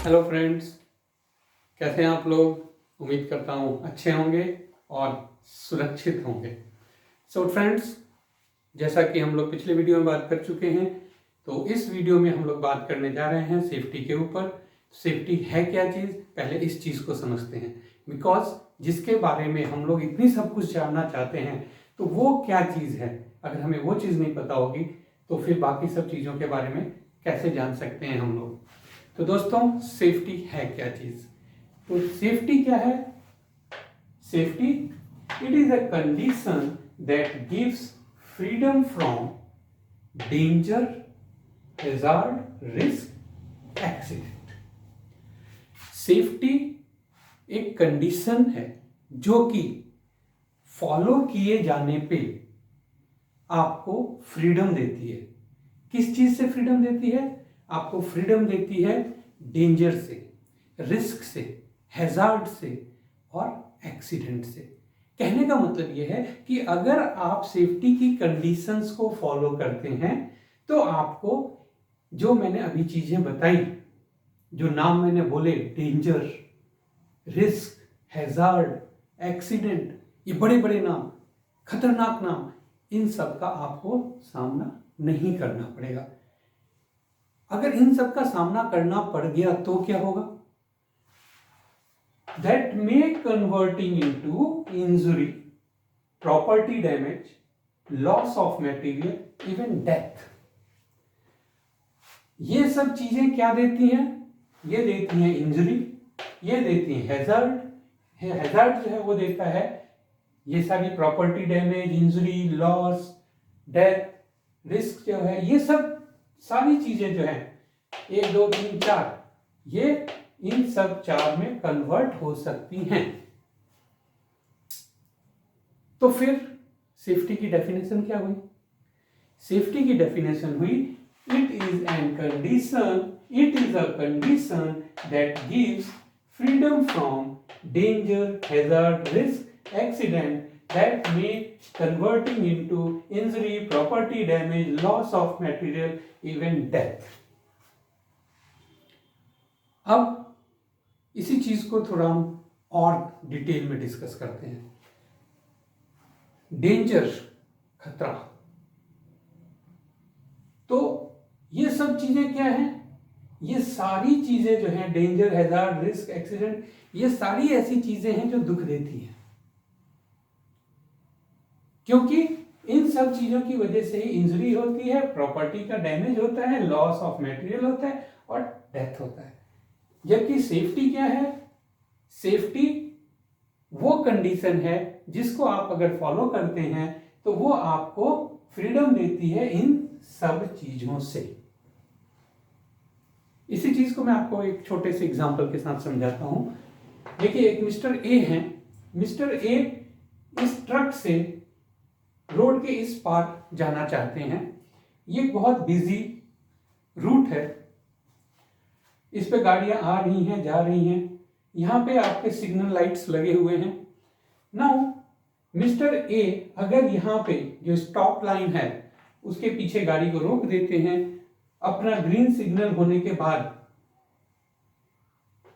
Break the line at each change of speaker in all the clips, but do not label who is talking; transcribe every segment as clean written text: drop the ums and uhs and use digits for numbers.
Hello friends, कैसे हैं आप लोग। उम्मीद करता हूँ अच्छे होंगे और सुरक्षित होंगे। सो फ्रेंड्स, जैसा कि हम लोग पिछले वीडियो में बात कर चुके हैं, तो इस वीडियो में हम लोग बात करने जा रहे हैं सेफ्टी के ऊपर। सेफ्टी है क्या चीज़, पहले इस चीज़ को समझते हैं। बिकॉज जिसके बारे में हम लोग इतनी सब कुछ जानना चाहते हैं, तो वो क्या चीज़ है। अगर हमें वो चीज़ नहीं पता होगी तो फिर बाकी सब चीज़ों के बारे में कैसे जान सकते हैं हम लोग। तो दोस्तों, सेफ्टी है क्या चीज। तो सेफ्टी क्या है। Safety, it is a condition that gives freedom from danger, hazard, risk, accident. Safety एक कंडीशन है जो कि फॉलो किए जाने पे आपको फ्रीडम देती है। किस चीज से फ्रीडम देती है। आपको फ्रीडम देती है डेंजर से, रिस्क से, हैजार्ड से और एक्सीडेंट से। कहने का मतलब यह है कि अगर आप सेफ्टी की कंडीशंस को फॉलो करते हैं तो आपको जो मैंने अभी चीजें बताई, जो नाम मैंने बोले, डेंजर, रिस्क, हैजार्ड, एक्सीडेंट, ये बड़े बड़े नाम, खतरनाक नाम, इन सब का आपको सामना नहीं करना पड़ेगा। अगर इन सब का सामना करना पड़ गया तो क्या होगा। That may converting into injury, property damage, loss of material, even death. ये सब चीजें क्या देती हैं। ये देती हैं इंजुरी, ये देती हैं हैजार्ड। हैजार्ड जो है वो देता है ये सारी property damage, injury, loss, death, risk जो है, ये सब सारी चीजें जो है 1 2 3 4, ये इन सब 4 में कन्वर्ट हो सकती हैं। तो फिर सेफ्टी की डेफिनेशन क्या हुई। सेफ्टी की डेफिनेशन हुई, it is a condition that gives freedom from danger, hazard, risk, accident that may converting into injury, property damage, loss of material, even death. अब इसी चीज को थोड़ा हम और डिटेल में डिस्कस करते हैं। डेंजर, खतरा, तो ये सब चीजें क्या हैं। ये सारी चीजें जो हैं, डेंजर, हैजार्ड, रिस्क, एक्सीडेंट, ये सारी ऐसी चीजें हैं जो दुख देती हैं, क्योंकि इन सब चीजों की वजह से ही इंजरी होती है, प्रॉपर्टी का डैमेज होता है, लॉस ऑफ मटेरियल होता है और डेथ होता है। जबकि सेफ्टी क्या है। सेफ्टी वो कंडीशन है जिसको आप अगर फॉलो करते हैं तो वो आपको फ्रीडम देती है इन सब चीजों से। इसी चीज को मैं आपको एक छोटे से एग्जांपल के साथ समझाता हूं। देखिए, एक मिस्टर ए हैं। मिस्टर ए इस ट्रक से रोड के इस पार जाना चाहते हैं। ये बहुत बिजी रूट है, इस पे गाड़ियां आ रही हैं, जा रही हैं। यहां पे आपके सिग्नल लाइट्स लगे हुए हैं। नाउ मिस्टर ए अगर यहाँ पे जो स्टॉप लाइन है उसके पीछे गाड़ी को रोक देते हैं, अपना ग्रीन सिग्नल होने के बाद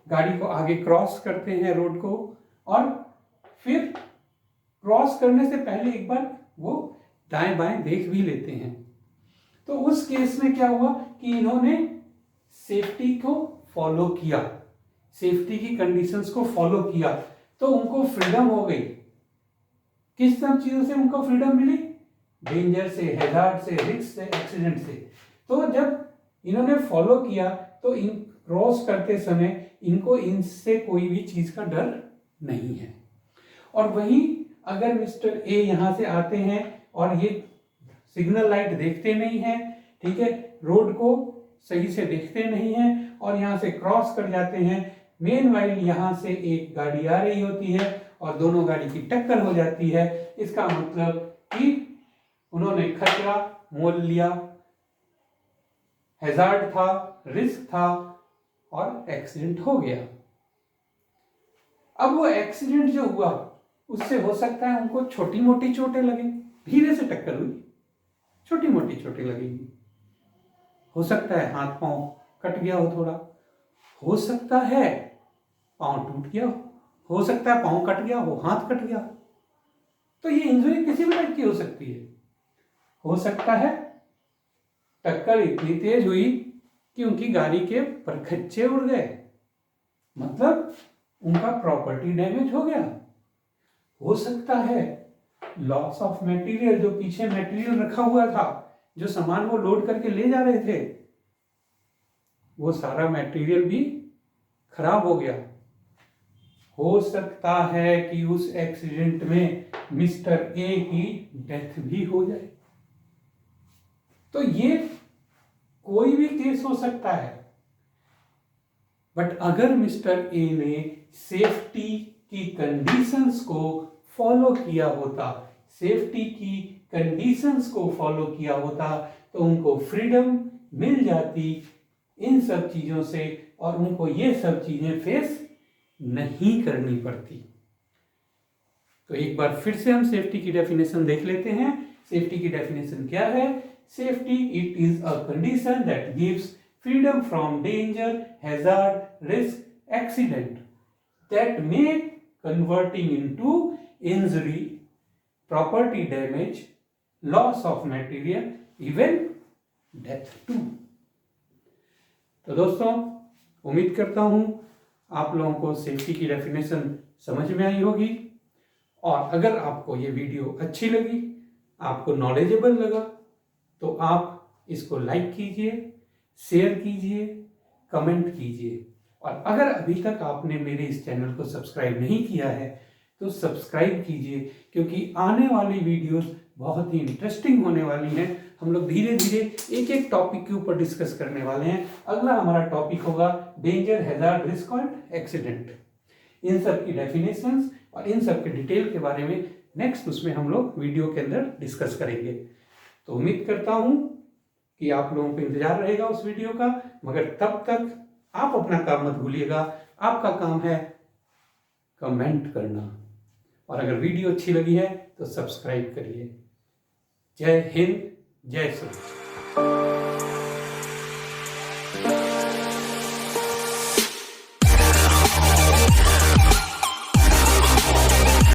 गाड़ी को आगे क्रॉस करते हैं रोड को, और फिर क्रॉस करने से पहले एक बार वो दाएं बाएं देख भी लेते हैं। तो उस केस में क्या हुआ कि इन्होंने सेफ्टी को फॉलो किया, सेफ्टी की कंडीशंस को फॉलो किया, तो उनको फ्रीडम हो गई। किस सब चीजों से उनको फ्रीडम मिली। डेंजर से, हैजार्ड से, रिस्क से, एक्सीडेंट से। तो जब इन्होंने फॉलो किया तो इन क्रॉस करते समय इनको इनसे कोई भी चीज का डर नहीं है। और वहीं अगर मिस्टर ए यहां से आते हैं और ये सिग्नल लाइट देखते नहीं है, ठीक है, रोड को सही से देखते नहीं है और यहां से क्रॉस कर जाते हैं, मेन वाइल यहां से एक गाड़ी आ रही होती है और दोनों गाड़ी की टक्कर हो जाती है। इसका मतलब कि उन्होंने खतरा मोल लिया, हैजार्ड था, रिस्क था और एक्सीडेंट हो गया। अब वो एक्सीडेंट जो हुआ उससे हो सकता है उनको छोटी मोटी चोटें लगे, धीरे से टक्कर हुई, छोटी मोटी चोटें लगेगी। हो सकता है हाथ पांव कट गया हो, थोड़ा हो सकता है पाँव टूट गया हो सकता है पाँव कट गया हो, हाथ कट गया। तो ये इंजरी किसी भी टाइप की हो सकती है। हो सकता है टक्कर इतनी तेज हुई कि उनकी गाड़ी के परखच्चे उड़ गए, मतलब उनका प्रॉपर्टी डैमेज हो गया। हो सकता है लॉस ऑफ मटेरियल, जो पीछे मटेरियल रखा हुआ था, जो सामान वो लोड करके ले जा रहे थे, वो सारा मटेरियल भी खराब हो गया। हो सकता है कि उस एक्सीडेंट में मिस्टर ए की डेथ भी हो जाए। तो ये कोई भी केस हो सकता है। बट अगर मिस्टर ए ने सेफ्टी की कंडीशंस को फॉलो किया होता, सेफ्टी की कंडीशंस को फॉलो किया होता, तो उनको फ्रीडम मिल जाती इन सब चीजों से और उनको ये सब चीजें फेस नहीं करनी पड़ती। तो एक बार फिर से हम सेफ्टी की डेफिनेशन देख लेते हैं। सेफ्टी की डेफिनेशन क्या है? Safety it is a condition that gives freedom from danger, hazard, risk, accident that may converting into injury, property damage, loss of material, even death too. तो दोस्तों, उम्मीद करता हूं आप लोगों को सेफ्टी की डेफिनेशन समझ में आई होगी। और अगर आपको ये वीडियो अच्छी लगी, आपको नॉलेजेबल लगा, तो आप इसको लाइक कीजिए, शेयर कीजिए, कमेंट कीजिए। और अगर अभी तक आपने मेरे इस चैनल को सब्सक्राइब नहीं किया है तो सब्सक्राइब कीजिए, क्योंकि आने वाली वीडियोस बहुत ही इंटरेस्टिंग होने वाली हैं। हम लोग धीरे धीरे एक एक टॉपिक के ऊपर डिस्कस करने वाले हैं। अगला हमारा टॉपिक होगा danger, hazard, risk and accident. इन सब की डेफिनेशंस और इन सब के डिटेल के बारे में नेक्स्ट उसमें हम लोग वीडियो के अंदर डिस्कस करेंगे। तो उम्मीद करता हूं कि आप लोगों को इंतजार रहेगा उस वीडियो का। मगर तब तक आप अपना काम मत भूलिएगा। आपका काम है कमेंट करना, और अगर वीडियो अच्छी लगी है तो सब्सक्राइब करिए। जय हिंद, जय श्री राम।